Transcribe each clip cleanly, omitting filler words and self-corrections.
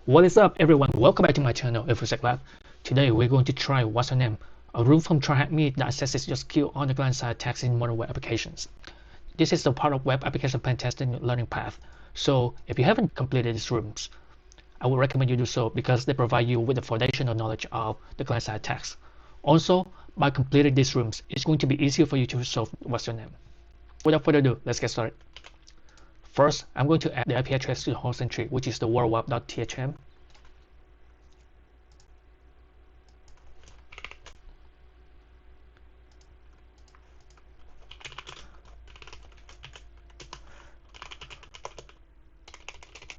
What is up, everyone? Welcome back to my channel, Lab. Today we're going to try What's Your Name, a rule from TryHackMe that assesses your skill on the client-side attacks in modern web applications. This is a part of web application pentesting learning path. So if you haven't completed these rooms, I would recommend you do so because they provide you with the foundational knowledge of the client-side attacks. Also, by completing these rooms, it's going to be easier for you to solve What's Your Name. Without further ado, let's get started. First, I'm going to add the IP address to the hosting tree, which is the worldweb.thm.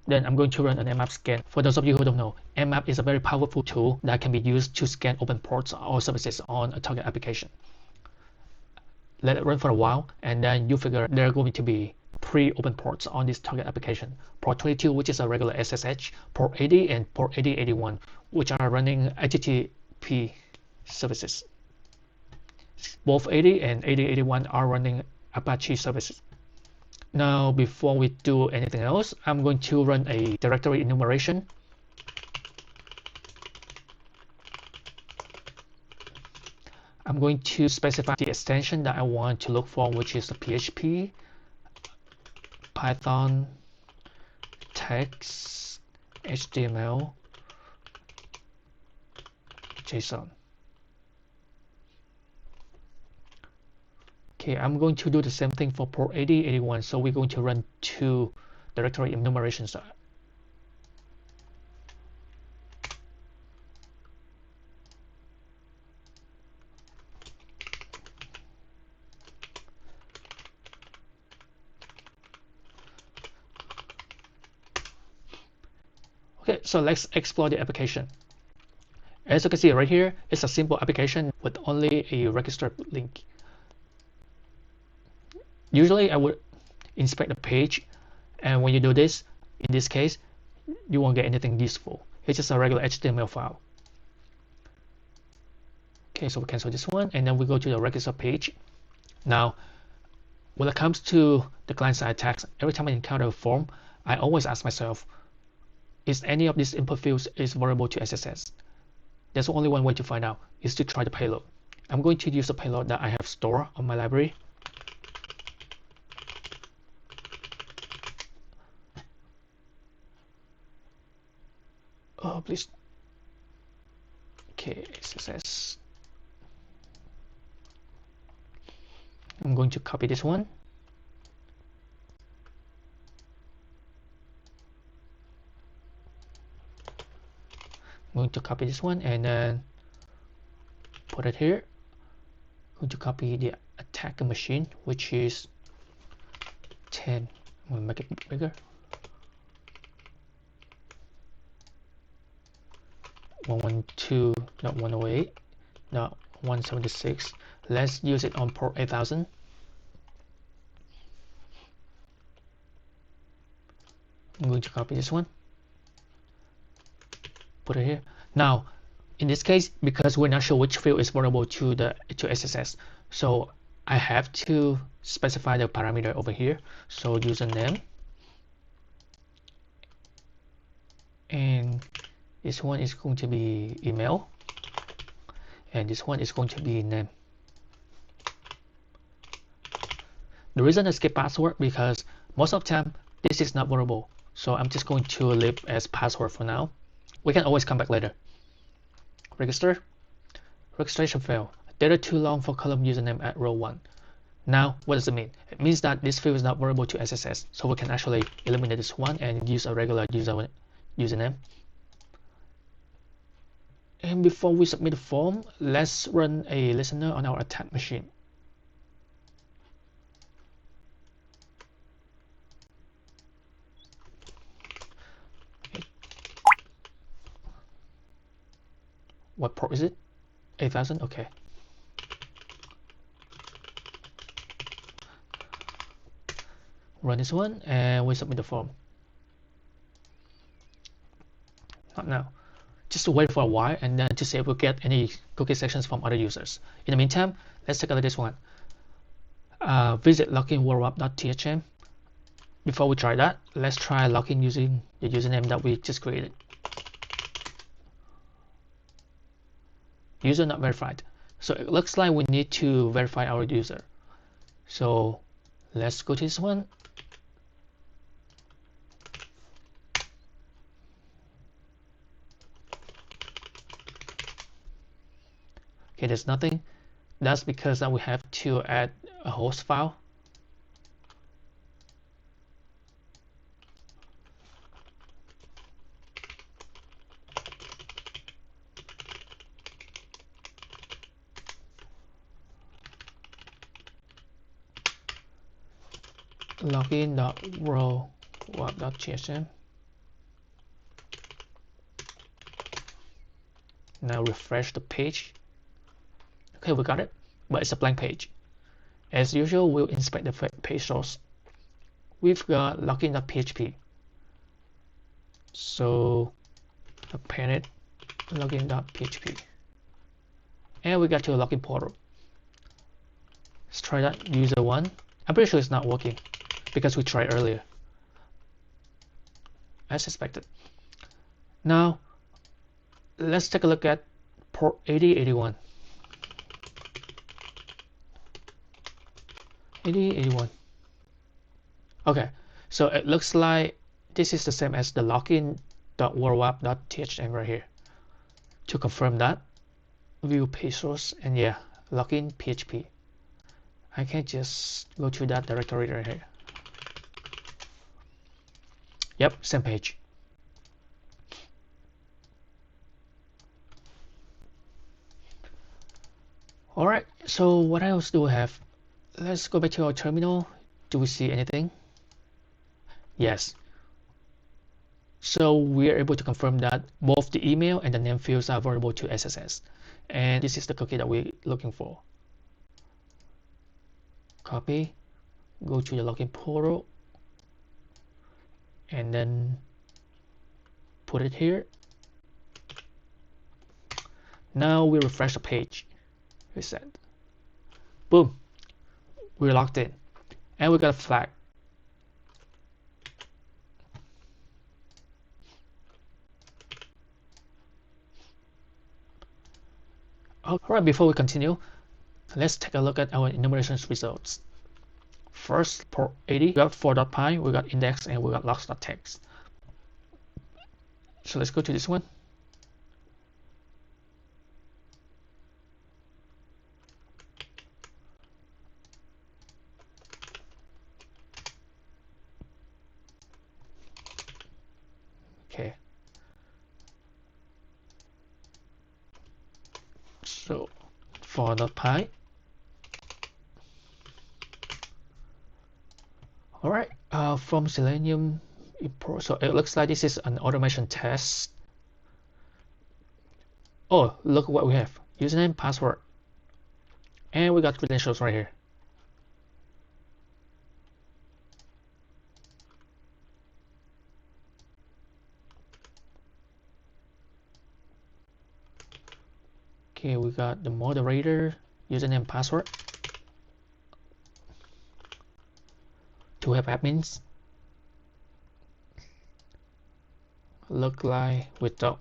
Then I'm going to run an Nmap scan. For those of you who don't know, Nmap is a very powerful tool that can be used to scan open ports or services on a target application. Let it run for a while, and then you figure there are going to be 3 open ports on this target application. Port 22, which is a regular SSH, port 80, and port 8081, which are running HTTP services. Both 80 and 8081 are running Apache services. Now, before we do anything else, I'm going to run a directory enumeration. I'm going to specify the extension that I want to look for, which is a PHP, Python, text, HTML, JSON. Okay, I'm going to do the same thing for port 8081. So we're going to run 2 directory enumerations. Okay, so let's explore the application. As you can see right here, it's a simple application with only a registered link. Usually I would inspect the page, and when you do this, in this case, you won't get anything useful. It's just a regular HTML file. Okay, so we cancel this one, and then we go to the register page. Now, when it comes to the client-side attacks, every time I encounter a form, I always ask myself, is any of these input fields is vulnerable to SSS? There's only one way to find out, is to try the payload. I'm going to use a payload that I have stored on my library. Oh, please. Okay, SSS. I'm going to copy this one. I'm going to copy this one and then put it here. I'm going to copy the attacker machine, which is 10. I'm going to make it bigger. 112, not 108, not 176. Let's use it on port 8000. I'm going to copy this one, put it here. Now, in this case, because we're not sure which field is vulnerable to SSS, so I have to specify the parameter over here. So username, and this one is going to be email, and this one is going to be name. The reason I skip password because most of the time this is not vulnerable, so I'm just going to leave as password for now. We can always come back later. Register. Registration failed. Data too long for column username at row 1. Now, what does it mean? It means that this field is not vulnerable to SSS, so we can actually eliminate this one and use a regular username. And before we submit the form, let's run a listener on our attack machine. What port is it? 8000? Okay. Run this one and we submit the form. Not now. Just to wait for a while and then to see if we get any cookie sections from other users. In the meantime, let's take a look at this one. Visit login worldweb.thm. Before we try that, let's try login using the username that we just created. user not verified. So it looks like we need to verify our user. So let's go to this one. Okay, there's nothing. That's because we have to add a host file. login.row.web.tsm. Now refresh the page. Okay, we got it, but it's a blank page. As usual, we'll inspect the page source. We've got login.php. So append it login.php. And we got to a login portal. Let's try that user 1. I'm pretty sure it's not working because we tried earlier, as expected. Now let's take a look at port 8081. 8081. Okay, so it looks like this is the same as the login.worldwap.thm right here. To confirm that, view page source, and yeah, login PHP. I can just go to that directory right here. Yep, same page. Alright, so what else do we have? Let's go back to our terminal. Do we see anything? Yes. So we are able to confirm that both the email and the name fields are vulnerable to SSS. And this is the cookie that we're looking for. Copy, go to the login portal, and then put it here. Now we refresh the page. Reset. Boom. We're logged in. And we got a flag. Alright, before we continue, let's take a look at our enumeration results. First, port 80, we got 4.py, we got index, and we got logs.txt. So let's go to this one. Okay. So 4.py. Alright, from Selenium import. So it looks like this is an automation test. Oh, look what we have. Username, password. And we got credentials right here. Okay, we got the moderator, username, password. To have admins. Look like we don't.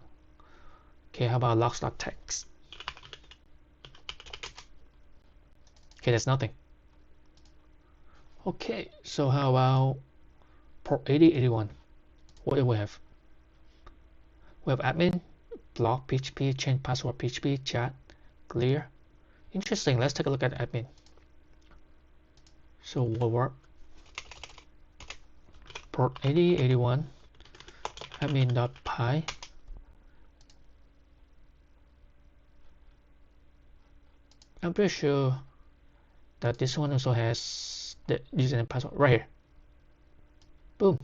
Okay, how about logs.txt? Okay, that's nothing. Okay, so how about port 8081? What do we have? We have admin, blog PHP, change password PHP, chat, clear. Interesting, let's take a look at admin. So what work? Port 8081, admin.py. I'm pretty sure that this one also has the username password right here. Boom.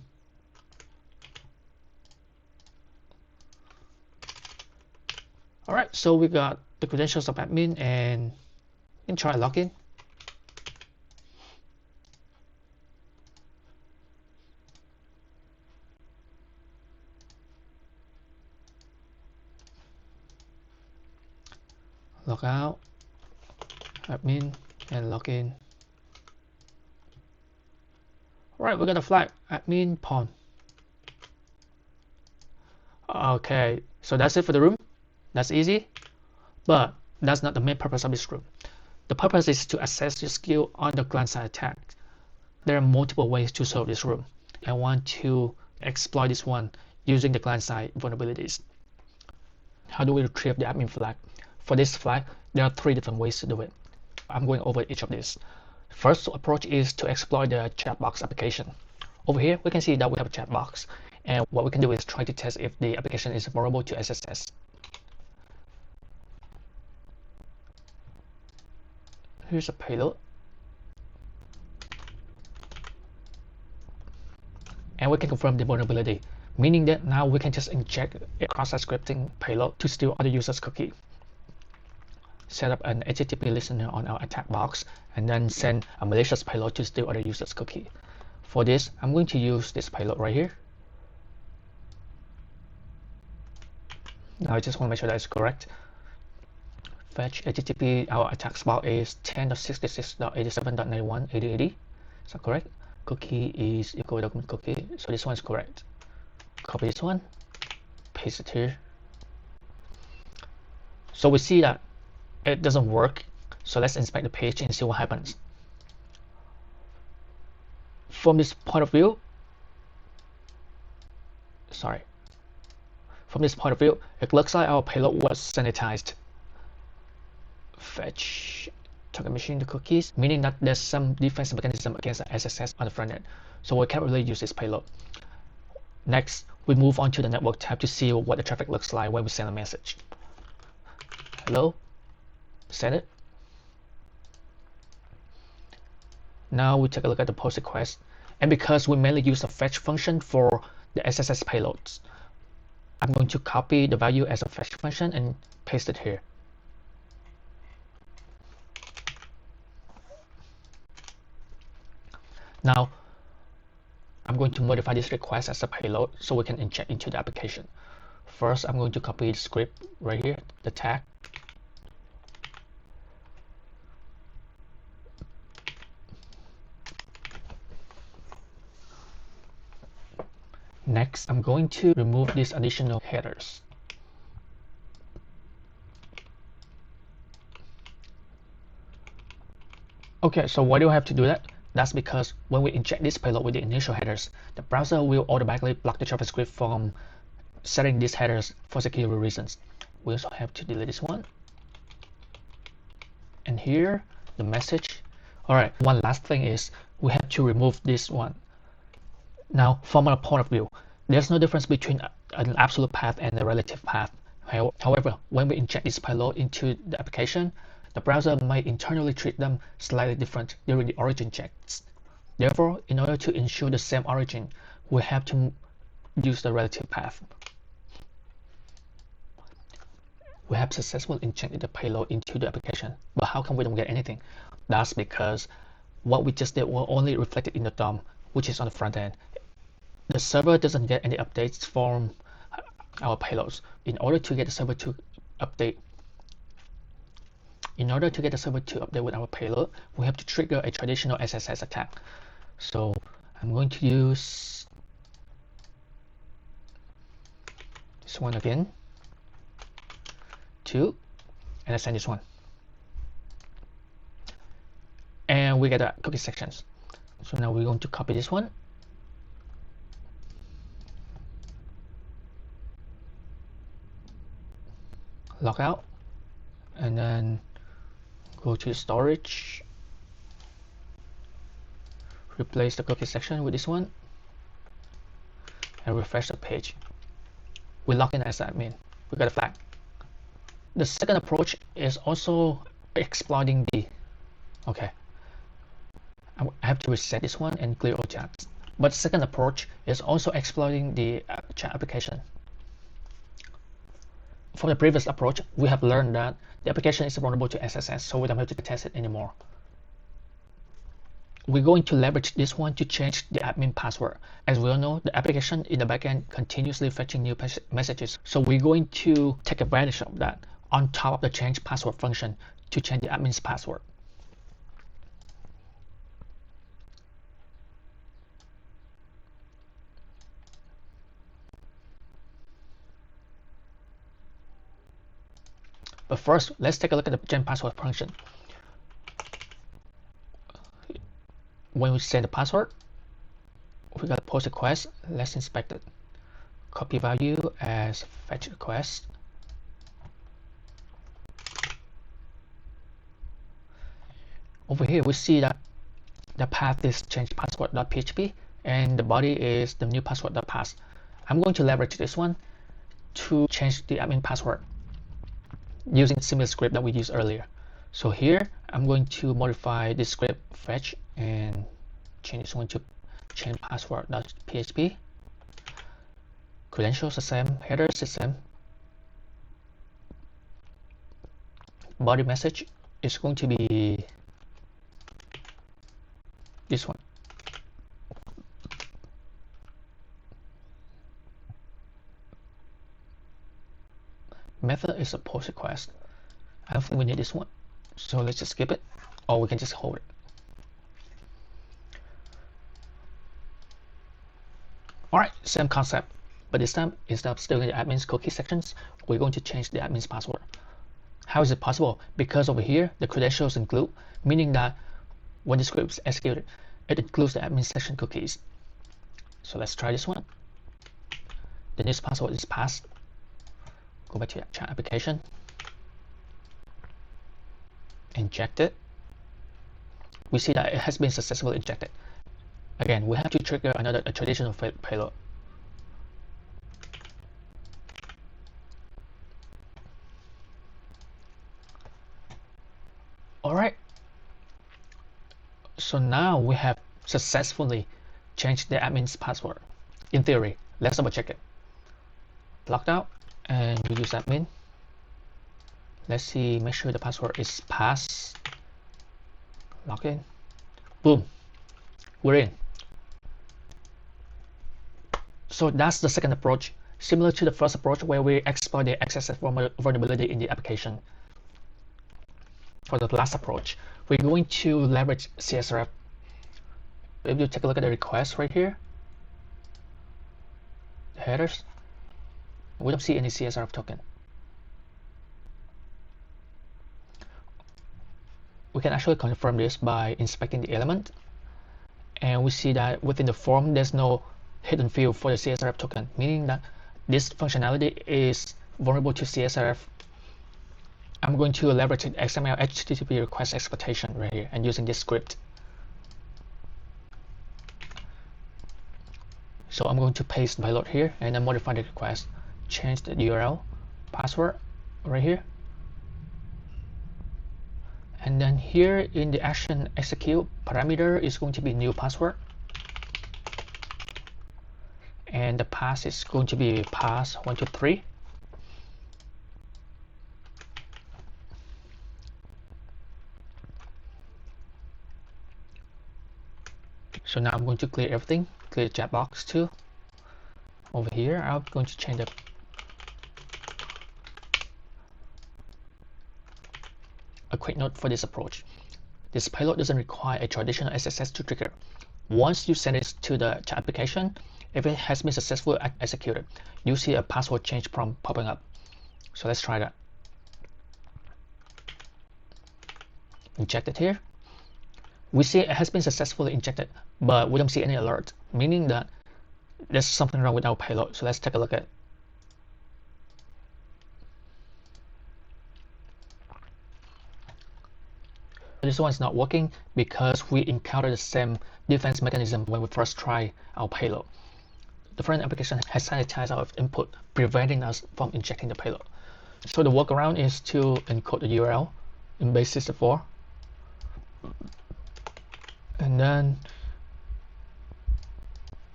Alright, so we got the credentials of admin, and we can try login. Log out, admin, and login. Alright, we got a flag, admin pawn. Okay, so that's it for the room. That's easy. But That's not the main purpose of this room. The purpose is to assess your skill on the client-side attack. There are multiple ways to solve this room. I want to exploit this one using the client-side vulnerabilities. How do we retrieve the admin flag? For this flag, there are 3 different ways to do it. I'm going over each of these. First approach is to exploit the chat box application. Over here, we can see that we have a chat box, and what we can do is try to test if the application is vulnerable to SSS. Here's a payload. And we can confirm the vulnerability, meaning that now we can just inject a cross-site scripting payload to steal other users' cookie. Set up an HTTP listener on our attack box, and then send a malicious payload to steal other users' cookie. For this, I'm going to use this payload right here. Now I just want to make sure that it's correct. Fetch HTTP, our attack spot is 10.66.87.91.8080. Is that correct? Cookie is equal document cookie, so this one is correct. Copy this one, paste it here. So we see that it doesn't work, so let's inspect the page and see what happens. From this point of view, it looks like our payload was sanitized. Fetch target machine the cookies, meaning that there's some defense mechanism against SSS on the front end, so we can't really use this payload. Next, we move on to the network tab to see what the traffic looks like when we send a message. Hello, send it. Now we take a look at the post request, and because we mainly use a fetch function for the SSS payloads, I'm going to copy the value as a fetch function and paste it here. Now, I'm going to modify this request as a payload so we can inject into the application. First, I'm going to copy the script right here, the tag. Next, I'm going to remove these additional headers. Okay, so why do I have to do that? That's because when we inject this payload with the initial headers, the browser will automatically block the JavaScript from setting these headers for security reasons. We also have to delete this one. And here, the message. Alright, one last thing is we have to remove this one. Now, from our point of view, there's no difference between an absolute path and a relative path. However, when we inject this payload into the application, the browser might internally treat them slightly different during the origin checks. Therefore, in order to ensure the same origin, we have to use the relative path. We have successfully injected the payload into the application, but how come we don't get anything? That's because what we just did was only reflected in the DOM, which is on the front end. The server doesn't get any updates from our payloads. In order to get the server to update with our payload, we have to trigger a traditional SSS attack. So I'm going to use this one again, 2, and I send this one. And we get the cookie sections. So now we're going to copy this one. Log out, and then go to storage, replace the cookie section with this one, and refresh the page. We log in as admin. We got a flag. The second approach is also exploiting the I have to reset this one and clear all chats. But the second approach is also exploiting the chat application. From the previous approach, we have learned that the application is vulnerable to SSS, so we don't have to test it anymore. We're going to leverage this one to change the admin password. As we all know, the application in the backend continuously fetching new messages, so we're going to take advantage of that on top of the change password function to change the admin's password. But first, let's take a look at the gen password function. When we send the password, we got a post request. Let's inspect it. Copy value as fetch request. Over here, we see that the path is change password.php and the body is the new password.pass. I'm going to leverage this one to change the admin password using similar script that we used earlier. So here, I'm going to modify this script fetch and change this one to change password.php. Credentials the same, headers the same. Body message is going to be this one. Method is a post request. I don't think we need this one, so let's just skip it, or we can just hold it. Alright, same concept, but this time, instead of stealing the admin's cookie sections, we're going to change the admin's password. How is it possible? Because over here, the credentials include, meaning that when the script is executed, it includes the admin section cookies. So let's try this one. The next password is passed. Go back to the chat application. Inject it. We see that it has been successfully injected. Again, we have to trigger another traditional payload. Alright. So now we have successfully changed the admin's password. In theory, let's double check it. Logged out and we use admin. Let's see, make sure the password is pass. Log in. Boom. We're in. So that's the second approach, similar to the first approach where we exploit the XSS vulnerability in the application. For the last approach, we're going to leverage CSRF. If you take a look at the request right here, the headers, we don't see any CSRF token. We can actually confirm this by inspecting the element, and we see that within the form there's no hidden field for the CSRF token, meaning that this functionality is vulnerable to CSRF. I'm going to leverage the XML HTTP request exploitation right here and using this script. So I'm going to paste payload here and then modify the request, change the URL, password right here. And then here in the action execute parameter is going to be new password. And the pass is going to be pass 123. So now I'm going to clear everything, clear the chat box too. Over here, I'm going to change the a quick note for this approach. This payload doesn't require a traditional SSS to trigger. Once you send it to the chat application, if it has been successfully executed, you see a password change prompt popping up. So let's try that. Inject it here. We see it has been successfully injected, but we don't see any alert, meaning that there's something wrong with our payload. So let's take a look at it. This one is not working because we encountered the same defense mechanism when we first tried our payload. The front application has sanitized our input, preventing us from injecting the payload. So the workaround is to encode the URL in base64, and then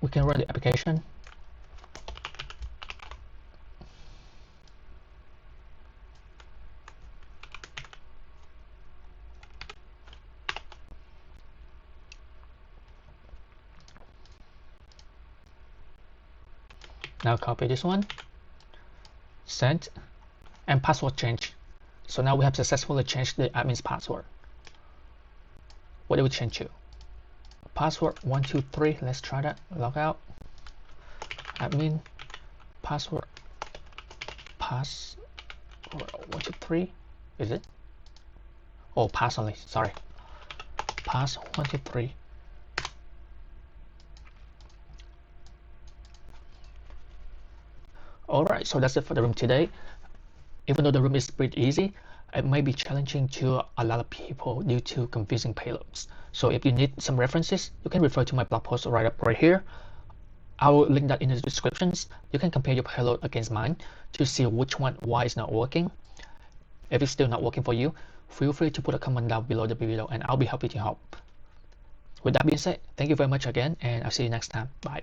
we can run the application. Now copy this one, send, and password change. So now we have successfully changed the admin's password. What do we change to? Password 123. Let's try that. Log out. Admin password 123. is it? Oh, pass only, sorry. Pass 1, 2, 3. Alright, so that's it for the room today. Even though the room is pretty easy, it might be challenging to a lot of people due to confusing payloads. So if you need some references, you can refer to my blog post right here. I will link that in the descriptions. You can compare your payload against mine to see why it's not working. If it's still not working for you, feel free to put a comment down below the video and I'll be happy to help. With that being said, thank you very much again and I'll see you next time. Bye.